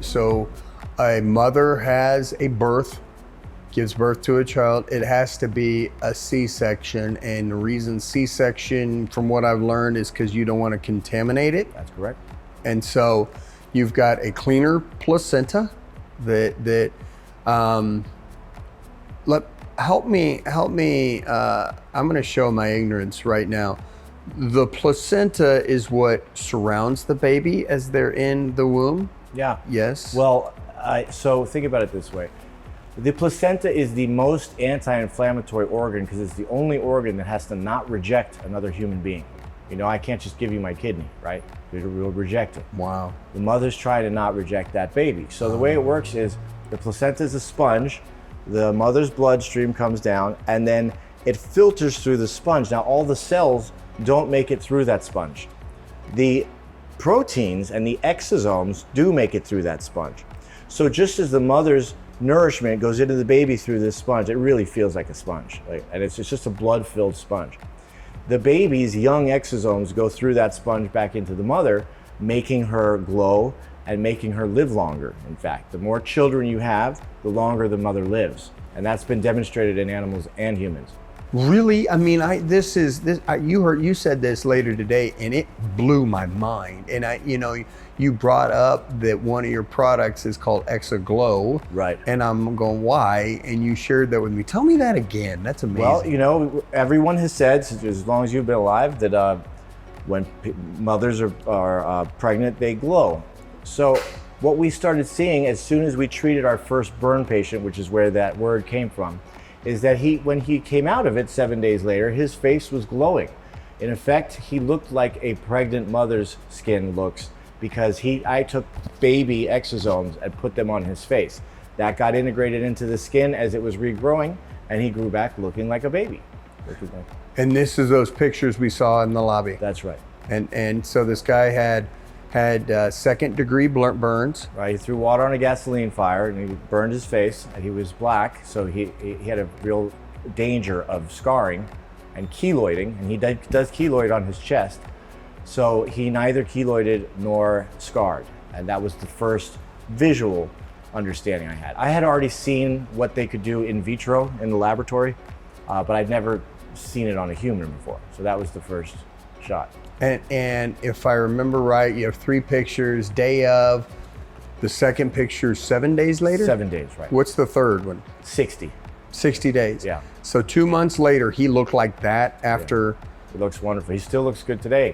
So a mother has a birth, gives birth to a child. It has to be a C-section, and the reason C-section, from what I've learned, is because you don't want to contaminate it. That's correct. And so you've got a cleaner placenta help me. I'm going to show my ignorance right now. The placenta is what surrounds the baby as they're in the womb. Yeah. Yes. Well, so think about it this way. The placenta is the most anti-inflammatory organ because it's the only organ that has to not reject another human being. You know, I can't just give you my kidney, right? It will reject it. Wow. The mothers try to not reject that baby. So the way it works is the placenta is a sponge, the mother's bloodstream comes down, and then it filters through the sponge. Now, all the cells don't make it through that sponge. The proteins and the exosomes do make it through that sponge. So just as the mother's nourishment goes into the baby through this sponge, it really feels like a sponge. And it's just a blood-filled sponge. The baby's young exosomes go through that sponge back into the mother, making her glow and making her live longer. In fact, the more children you have, the longer the mother lives. And that's been demonstrated in animals and humans. Really? I mean, you said this later today, and it blew my mind. And you brought up that one of your products is called Exoglow. Right. And I'm going, why? And you shared that with me. Tell me that again. That's amazing. Well, you know, everyone has said, as long as you've been alive, that when mothers are pregnant, they glow. So what we started seeing as soon as we treated our first burn patient, which is where that word came from, is that when he came out of it 7 days later, his face was glowing. In effect, he looked like a pregnant mother's skin looks because I took baby exosomes and put them on his face. That got integrated into the skin as it was regrowing, and he grew back looking like a baby. And this is those pictures we saw in the lobby. That's right. And so this guy had second-degree burns. Right, he threw water on a gasoline fire and he burned his face, and he was black, so he had a real danger of scarring and keloiding, and he does keloid on his chest. So he neither keloided nor scarred, and that was the first visual understanding I had. I had already seen what they could do in vitro in the laboratory, but I'd never seen it on a human before, so that was the first shot. And if I remember right, you have 3 pictures, day of. The second picture 7 days later? 7 days, right. What's the third one? 60. 60 days. Yeah. So 2 months later, he looked like that after. Yeah. He looks wonderful. He still looks good today.